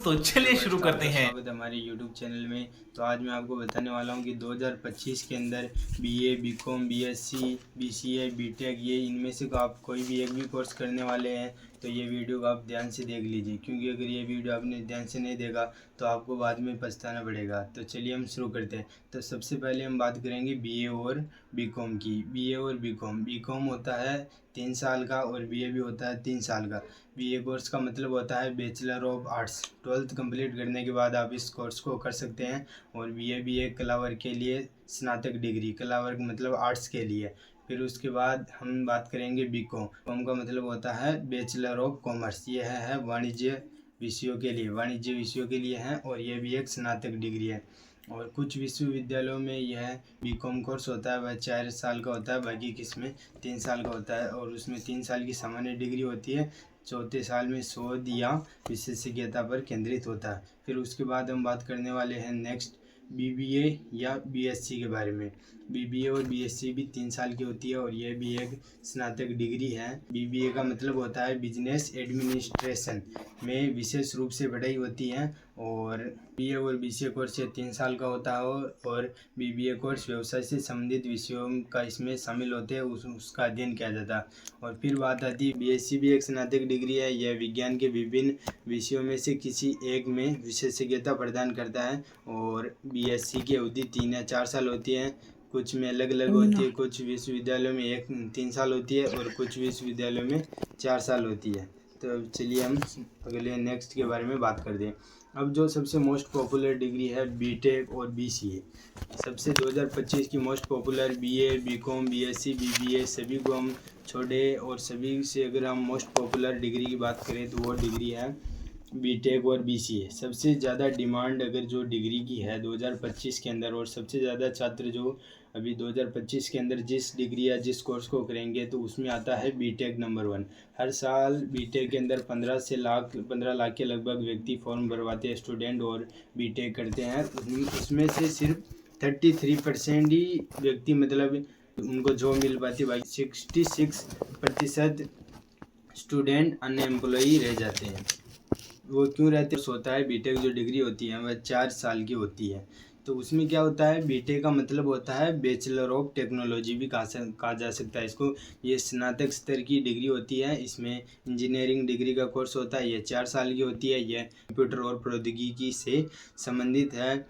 तो चलिए शुरू करते हैं। स्वागत है हमारे YouTube चैनल में। तो आज मैं आपको बताने वाला हूं कि 2025 के अंदर BA, BCom, BSc, BCA, BTech ये इनमें से आप कोई भी एक भी कोर्स करने वाले हैं तो ये वीडियो को आप ध्यान से देख लीजिए, क्योंकि अगर ये वीडियो आपने ध्यान से नहीं देखा तो आपको बाद में पछताना पड़ेगा। तो चलिए हम शुरू करते हैं। तो सबसे पहले हम बात करेंगे बीए और बीकॉम की। बीए और बीकॉम होता है 3 साल का और बीए भी होता है 3 साल का। बीए कोर्स का मतलब होता है bachelor of arts. 12th complete करने के बाद आप इस कोर्स को कर सकते हैं। और बीए भी एक कला वर्ग के लिए स्नातक डिग्री, कला वर्ग मतलब आर्ट्स के लिए। फिर उसके बाद हम बात करेंगे बीकॉम। कॉम का मतलब होता है बैचलर ऑफ कॉमर्स। ये है वाणिज्य विषयों के लिए, वाणिज्य विषयों के लिए है और ये भी एक स्नातक डिग्री है। और कुछ विश्वविद्यालयों में यह बीकॉम कोर्स होता है वह 4 साल का होता है, बाकी किसमें 3 साल का होता है। और उसमें 3 साल की सामान्य डिग्री होती है, चौथे साल में शोध या विशेषज्ञता पर केंद्रित होता है। फिर उसके बाद हम बात करने वाले हैं नेक्स्ट बीबीए या बीएससी के बारे में। बीबीए और बीएससी भी 3 साल की होती है और यह भी एक स्नातक डिग्री है। बीबीए का मतलब होता है बिजनेस एडमिनिस्ट्रेशन में विशेष रूप से पढ़ाई होती है। और बीए और बीसीए कोर्स 3 साल का होता है और बीबीए कोर्स व्यवसाय से संबंधित विषयों का इसमें शामिल होते हैं, उसका अध्ययन किया जाता है। और फिर बात आती है बीएससी भी एक स्नातक डिग्री है। यह विज्ञान के विभिन्न विषयों में से किसी एक में विशेषज्ञता प्रदान करता है। और बीएससी की अवधि 3 या 4 साल होती है। कुछ में अलग अलग होती है, कुछ विश्वविद्यालयों में 3 साल होती है और कुछ विश्वविद्यालयों में 4 साल होती है। तो चलिए हम अगले नेक्स्ट के बारे में बात करते हैं। अब जो सबसे मोस्ट पॉपुलर डिग्री है बीटेक और बीसीए। सबसे 2025 की most popular BA, BCom, BSc, BBA सभी को हम छोड़े और सभी से अगर हम मोस्ट पॉपुलर डिग्री की बात करें तो वो डिग्री है बीटेक और बीसीए। सबसे ज़्यादा डिमांड अगर जो डिग्री की है 2025 के अंदर, और सबसे ज़्यादा छात्र जो अभी 2025 के अंदर जिस डिग्री या जिस कोर्स को करेंगे तो उसमें आता है बीटेक नंबर 1। हर साल बीटेक के अंदर 15 लाख के लगभग व्यक्ति फॉर्म भरवाते हैं स्टूडेंट और बीटेक करते हैं। उसमें से सिर्फ 33% ही व्यक्ति मतलब उनको जॉब मिल पाती है, बाकी 66% स्टूडेंट अनएम्प्लॉई रह जाते हैं। वो क्यों रहते होता है, बीटेक जो डिग्री होती है वह 4 साल की होती है। तो उसमें क्या होता है, बीटेक का मतलब होता है बैचलर ऑफ टेक्नोलॉजी भी कहा जा सकता है इसको। ये स्नातक स्तर की डिग्री होती है। इसमें इंजीनियरिंग डिग्री का कोर्स होता है, यह 4 साल की होती है। यह कंप्यूटर और प्रौद्योगिकी से संबंधित है।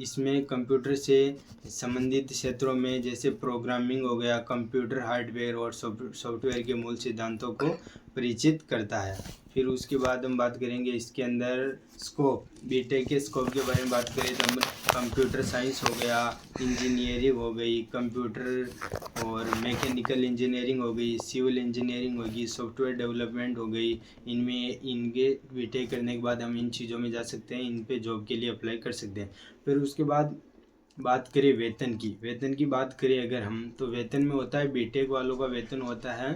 इसमें कंप्यूटर से संबंधित क्षेत्रों में जैसे प्रोग्रामिंग हो गया, कंप्यूटर हार्डवेयर और सॉफ्टवेयर के मूल सिद्धांतों को परिचित करता है। फिर उसके बाद हम बात करेंगे इसके अंदर स्कोप, बीटेक के स्कोप के बारे में बात करें तो हम कंप्यूटर साइंस हो गया, इंजीनियरिंग हो गई, कंप्यूटर और मैकेनिकल इंजीनियरिंग हो गई, सिविल इंजीनियरिंग होगी, सॉफ्टवेयर डेवलपमेंट हो गई। इनमें इनके बीटेक करने के बाद हम इन चीज़ों में जा सकते हैं, इन पे जॉब के लिए अप्लाई कर सकते हैं। फिर उसके बाद बात करें वेतन की बात करें अगर हम, तो वेतन में होता है बीटेक वालों का वेतन होता है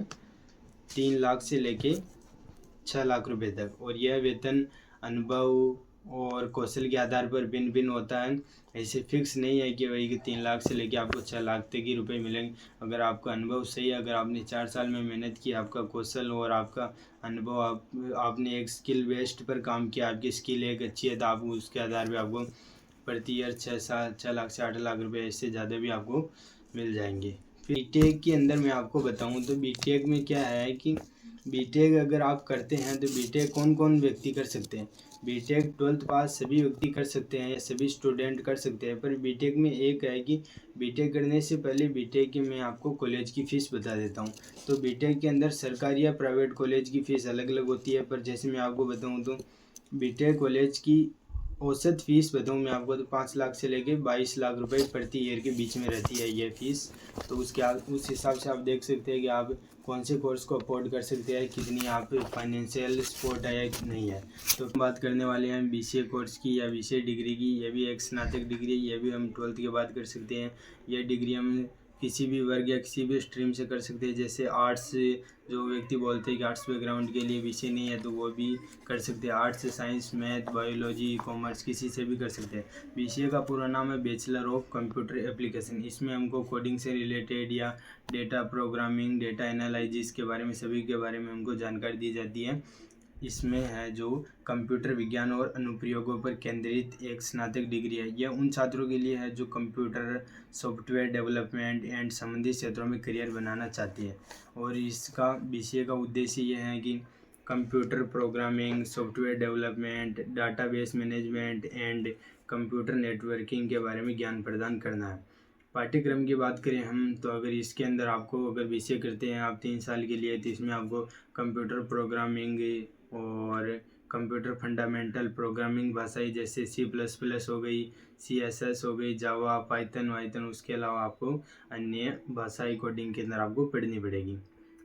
3 लाख से लेके 6 लाख रुपए तक। और यह वेतन अनुभव और कौशल के आधार पर भिन्न भिन्न होता है। ऐसे फिक्स नहीं है कि वही 3 लाख से लेके आपको 6 लाख तक ही रुपए मिलेंगे। अगर आपका अनुभव सही है, अगर आपने 4 साल में मेहनत की, आपका कौशल और आपका अनुभव, आपने एक स्किल बेस्ड पर काम किया, आपकी स्किल एक अच्छी है, तो आप उसके आधार पर आपको प्रति ईयर 6 लाख से 8 लाख रुपए इससे ज़्यादा भी आपको मिल जाएंगे। फिर बीटेक के अंदर मैं आपको बताऊं तो बीटेक में क्या है कि बीटेक अगर आप करते हैं तो बीटेक कौन कौन व्यक्ति कर सकते हैं। बीटेक 12th पास सभी व्यक्ति कर सकते हैं या सभी स्टूडेंट कर सकते हैं। पर बीटेक में एक है कि बीटेक करने से पहले बीटेक की मैं आपको कॉलेज की फ़ीस बता देता हूँ। तो बीटेक के अंदर सरकारी या प्राइवेट कॉलेज की फ़ीस अलग अलग होती है। पर जैसे मैं आपको बताऊँ तो बीटेक कॉलेज की औसत फ़ीस बताऊँ मैं आपको तो 5 लाख से लेके 22 लाख रुपए प्रति ईयर के बीच में रहती है ये फ़ीस। तो उस हिसाब से आप देख सकते हैं कि आप कौन से कोर्स को अफोर्ड कर सकते हैं, कितनी आप फाइनेंशियल सपोर्ट है या नहीं है। तो बात करने वाले हैं बीसीए कोर्स की या बीसीए डिग्री की। यह भी एक स्नातक डिग्री है, यह भी हम 12th के बाद कर सकते हैं। यह डिग्री हम किसी भी वर्ग या किसी भी स्ट्रीम से कर सकते हैं। जैसे आर्ट्स, जो व्यक्ति बोलते हैं कि आर्ट्स बैकग्राउंड के लिए विषय नहीं है तो वो भी कर सकते हैं। Arts, science, math, biology, commerce किसी से भी कर सकते हैं। बीसीए का पूरा नाम है बैचलर ऑफ कंप्यूटर एप्लीकेशन। इसमें हमको कोडिंग से रिलेटेड या डेटा प्रोग्रामिंग, डेटा एनालिसिस के बारे में, सभी के बारे में हमको जानकारी दी जाती है। इसमें है जो कंप्यूटर विज्ञान और अनुप्रयोगों पर केंद्रित एक स्नातक डिग्री है। यह उन छात्रों के लिए है जो कंप्यूटर सॉफ्टवेयर डेवलपमेंट एंड संबंधित क्षेत्रों में करियर बनाना चाहते हैं। और इसका BCA का उद्देश्य यह है कि computer programming, software development, database management and computer networking के बारे में ज्ञान प्रदान करना है। पाठ्यक्रम की बात करें हम तो अगर इसके अंदर आपको अगर BCA करते हैं आप 3 साल के लिए, तो इसमें आपको कंप्यूटर प्रोग्रामिंग और कंप्यूटर फंडामेंटल प्रोग्रामिंग भाषाएं जैसे C++ हो गई, CSS हो गई, जावा, पाइथन वाइथन, उसके अलावा आपको अन्य भाषाई कोडिंग के अंदर आपको पढ़नी पड़ेगी।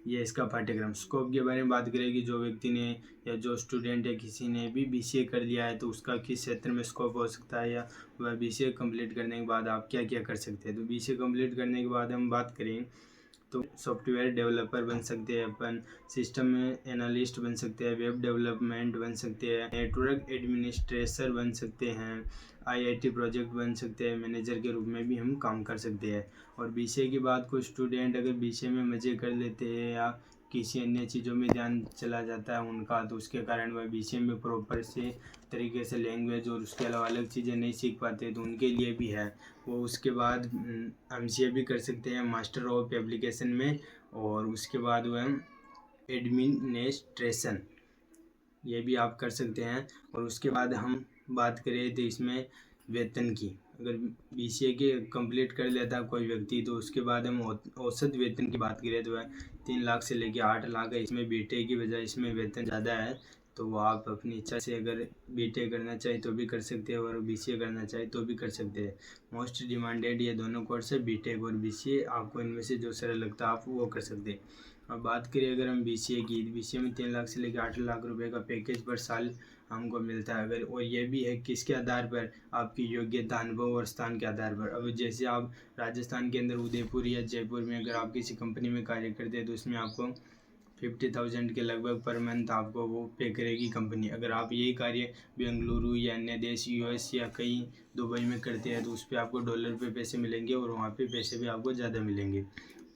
ये इसका पाठ्यक्रम। स्कोप के बारे में बात करें कि जो व्यक्ति ने या जो स्टूडेंट है किसी ने भी BCA कर लिया है तो उसका किस क्षेत्र में स्कोप हो सकता है, या वह BCA कंप्लीट करने के बाद आप क्या क्या कर सकते हैं। तो BCA कंप्लीट करने के बाद हम बात करें तो सॉफ्टवेयर डेवलपर बन सकते हैं अपन, सिस्टम एनालिस्ट बन सकते हैं, वेब डेवलपमेंट बन सकते हैं, नेटवर्क एडमिनिस्ट्रेटर बन सकते हैं, IIT प्रोजेक्ट बन सकते हैं, मैनेजर के रूप में भी हम काम कर सकते हैं। और BCA के बाद कुछ स्टूडेंट अगर BCA में मज़े कर लेते हैं या किसी अन्य चीज़ों में ध्यान चला जाता है उनका, तो उसके कारण वह BCA में प्रॉपर से तरीके से लैंग्वेज और उसके अलावा अलग चीज़ें नहीं सीख पाते, तो उनके लिए भी है वो उसके बाद MCA भी कर सकते हैं मास्टर ऑफ एप्लीकेशन में। और उसके बाद वह एडमिनिस्ट्रेशन ये भी आप कर सकते हैं। और उसके बाद हम बात करें तो इसमें वेतन की, अगर BCA के कंप्लीट कर लेता है कोई व्यक्ति तो उसके बाद हम औसत वेतन की बात करें तो वह 3 लाख से लेकर 8 लाख है। इसमें BTech की बजाय इसमें वेतन ज़्यादा है, तो वो आप अपनी इच्छा से अगर BTech करना चाहे तो भी कर सकते हैं और BCA करना चाहे तो भी कर सकते हैं। मोस्ट डिमांडेड ये दोनों कोर्स है, BTech और BCA। आपको इनमें से जो सरल लगता है आप वो कर सकते हैं। अब बात करें अगर हम BCA की, BCA में 3 लाख से लेकर 8 लाख रुपए का पैकेज पर साल हमको मिलता है। अगर और ये भी है किसके आधार पर, आपकी योग्यता, अनुभव और स्थान के आधार पर। अब जैसे आप राजस्थान के अंदर उदयपुर या जयपुर में अगर आप किसी कंपनी में कार्य करते हैं तो उसमें आपको 50,000 के लगभग पर मंथ आपको वो पे करेगी कंपनी। अगर आप यही कार्य बेंगलुरु या अन्य देश US या कहीं दुबई में करते हैं तो उस पर आपको डॉलर पे पैसे मिलेंगे और वहाँ पे पैसे भी आपको ज़्यादा मिलेंगे।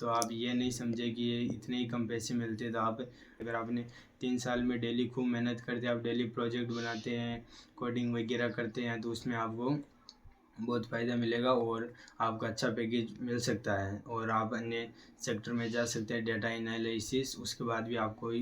तो आप ये नहीं समझे कि ये इतने ही कम पैसे मिलते। तो आप अगर आपने 3 साल में डेली खूब मेहनत करते हैं, आप डेली प्रोजेक्ट बनाते हैं, कोडिंग वगैरह करते हैं, तो उसमें आपको बहुत फ़ायदा मिलेगा और आपका अच्छा पैकेज मिल सकता है और आप अन्य सेक्टर में जा सकते हैं, डेटा एनालिसिस, उसके बाद भी आपको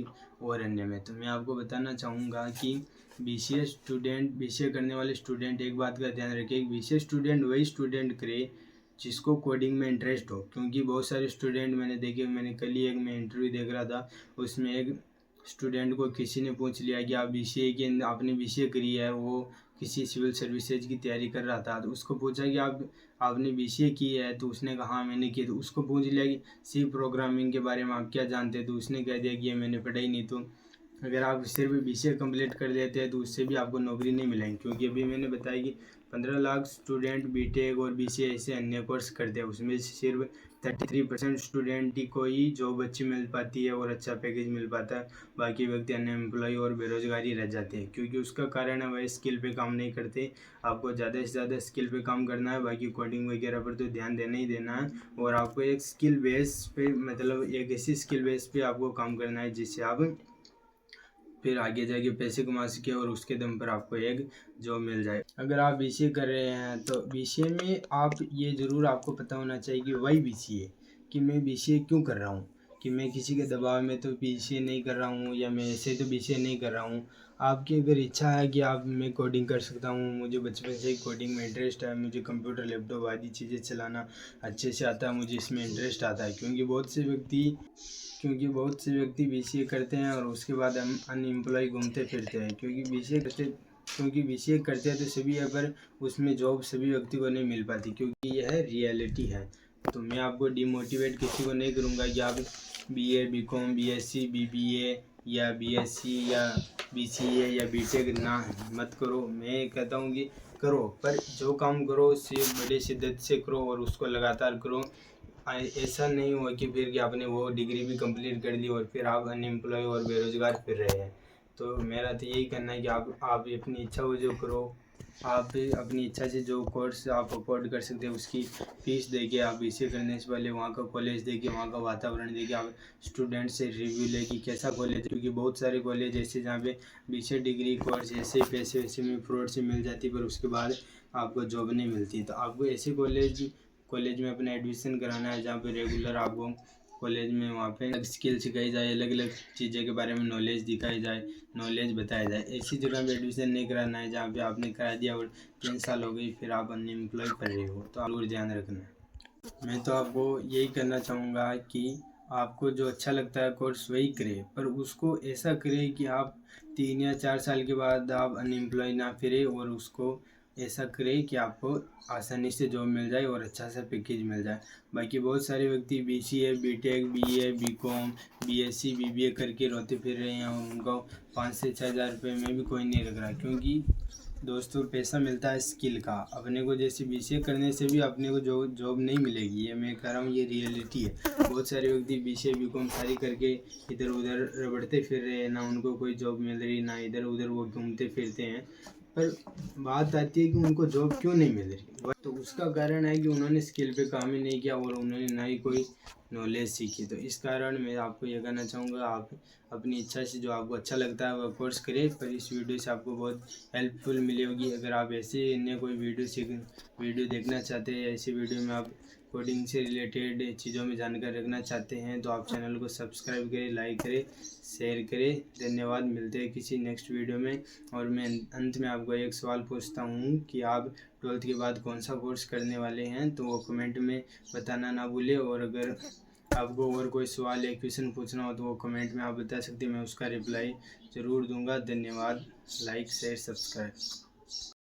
और अन्य में। तो मैं आपको बताना चाहूँगा कि BCA करने वाले स्टूडेंट एक बात का ध्यान रखें, BCA स्टूडेंट वही स्टूडेंट करे जिसको कोडिंग में इंटरेस्ट हो। क्योंकि बहुत सारे स्टूडेंट मैंने देखे, मैंने कल ही एक मैं इंटरव्यू देख रहा था, उसमें एक स्टूडेंट को किसी ने पूछ लिया कि आप BCA के आपने BCA करी है, वो किसी सिविल सर्विसेज की तैयारी कर रहा था, तो उसको पूछा कि आपने BCA की है, तो उसने कहा हाँ मैंने की। तो उसको पूछ लिया कि C प्रोग्रामिंग के बारे में आप क्या जानते हैं, तो उसने कह दिया कि ये मैंने पढ़ा ही नहीं। तो अगर आप सिर्फ BCA कंप्लीट कर लेते हैं तो उससे भी आपको नौकरी नहीं मिलेगी, क्योंकि अभी मैंने बताया कि 15 लाख स्टूडेंट BTech और BCA ऐसे अन्य कोर्स करते हैं, उसमें सिर्फ 33% स्टूडेंट को ही जॉब अच्छी मिल पाती है और अच्छा पैकेज मिल पाता है। बाकी व्यक्ति अनएम्प्लॉय और बेरोजगारी रह जाते हैं, क्योंकि उसका कारण है वह स्किल पे काम नहीं करते। आपको ज़्यादा से ज़्यादा स्किल पे काम करना है, बाकी कोडिंग वगैरह पर तो ध्यान देना ही देना है। और आपको एक स्किल बेस पे, मतलब एक ऐसी स्किल बेस पे आपको काम करना है जिससे आप फिर आगे जाके पैसे कमा सके और उसके दम पर आपको एक जॉब मिल जाए। अगर आप BCA कर रहे हैं तो BCA में आप ये ज़रूर आपको पता होना चाहिए कि वाई BCA, कि मैं BCA क्यों कर रहा हूँ, कि मैं किसी के दबाव में तो BCA नहीं कर रहा हूँ या मैं ऐसे तो BCA नहीं कर रहा हूँ। आपकी अगर इच्छा है कि मैं कोडिंग कर सकता हूँ, मुझे बचपन से ही कोडिंग में इंटरेस्ट है, मुझे कंप्यूटर लैपटॉप आदि चीज़ें चलाना अच्छे से आता है, मुझे इसमें इंटरेस्ट आता है, क्योंकि बहुत से व्यक्ति BCA करते हैं और उसके बाद हम अनएम्प्लॉय घूमते फिरते हैं। क्योंकि BCA करते हैं तो सभी है, पर उसमें जॉब सभी व्यक्ति को नहीं मिल पाती, क्योंकि यह रियलिटी है। तो मैं आपको डिमोटिवेट किसी को नहीं करूँगा कि आप BA BCom BSc BBA या BSc या BCA या BTech ना मत करो। मैं कहता हूँ कि करो, पर जो काम करो उससे बड़े शिद्दत से करो और उसको लगातार करो। ऐसा नहीं हुआ कि फिर कि आपने वो डिग्री भी कंप्लीट कर दी और फिर आप अनएम्प्लॉय और बेरोजगार फिर रहे हैं। तो मेरा तो यही कहना है कि आप अपनी इच्छा को जो करो, आप अपनी इच्छा से जो कोर्स आप अफोर्ड कर सकते हैं उसकी फ़ीस देके आप बीसीए करने से पहले वहाँ का कॉलेज देखिए, वहाँ का वातावरण देखिए, आप स्टूडेंट से रिव्यू ले कि कैसा कॉलेज है। क्योंकि बहुत सारे कॉलेज ऐसे जहाँ पे बीसीए डिग्री कोर्स ऐसे ही पैसे वैसे में फ्रॉड से मिल जाती है, पर उसके बाद आपको जॉब नहीं मिलती। तो आपको ऐसे कॉलेज में अपना एडमिशन कराना है जहाँ पे रेगुलर आपको कॉलेज में वहाँ पे अलग स्किल सिखाई जाए, अलग अलग चीज़ें के बारे में नॉलेज दिखाई जाए, नॉलेज बताया जाए। ऐसी जगह पे एडमिशन नहीं कराना है जहाँ पे आपने करा दिया और 3 साल हो गई फिर आप अनएम्प्लॉय पड़ रहे हो। तो आपको ध्यान रखना है। मैं तो आपको यही करना चाहूँगा कि आपको जो अच्छा लगता है कोर्स वही करें, पर उसको ऐसा करें कि आप 3 या 4 साल के बाद आप अनएम्प्लॉय ना फिरे, और उसको ऐसा करें कि आपको आसानी से जॉब मिल जाए और अच्छा सा पैकेज मिल जाए। बाकी बहुत सारे व्यक्ति BCA, BTech, BA, BCom, BSc, BBA करके रोते फिर रहे हैं और उनको 5 से 6 हज़ार रुपये में भी कोई नहीं रख रहा। क्योंकि दोस्तों पैसा मिलता है स्किल का। अपने को जैसे बीसीए करने से भी अपने को जॉब नहीं मिलेगी, ये मैं कह रहा हूँ, ये रियलिटी है। बहुत सारे व्यक्ति बीसीए बीकॉम सारी करके इधर उधर रबड़ते फिर रहे हैं, ना उनको कोई जॉब मिल रही, ना इधर उधर वो घूमते फिरते हैं। पर बात आती है कि उनको जॉब क्यों नहीं मिल रही, तो उसका कारण है कि उन्होंने स्किल पे काम ही नहीं किया और उन्होंने ना ही कोई नॉलेज सीखी। तो इस कारण मैं आपको ये कहना चाहूँगा, आप अपनी इच्छा से जो आपको अच्छा लगता है वह कोर्स करें। पर इस वीडियो से आपको बहुत हेल्पफुल मिली होगी। अगर आप ऐसे अन्य कोई वीडियो देखना चाहते हैं, ऐसी वीडियो में आप कोडिंग से रिलेटेड चीज़ों में जानकारी रखना चाहते हैं, तो आप चैनल को सब्सक्राइब करें, लाइक करें, शेयर करें। धन्यवाद। मिलते हैं किसी नेक्स्ट वीडियो में। और मैं अंत में आपको एक सवाल पूछता हूँ कि आप 12th के बाद कौन सा कोर्स करने वाले हैं, तो वो कमेंट में बताना ना भूलें। और अगर आपको और कोई सवाल या क्वेश्चन पूछना हो तो वो कमेंट में आप बता सकते हैं, मैं उसका रिप्लाई ज़रूर दूंगा। धन्यवाद। Like share subscribe.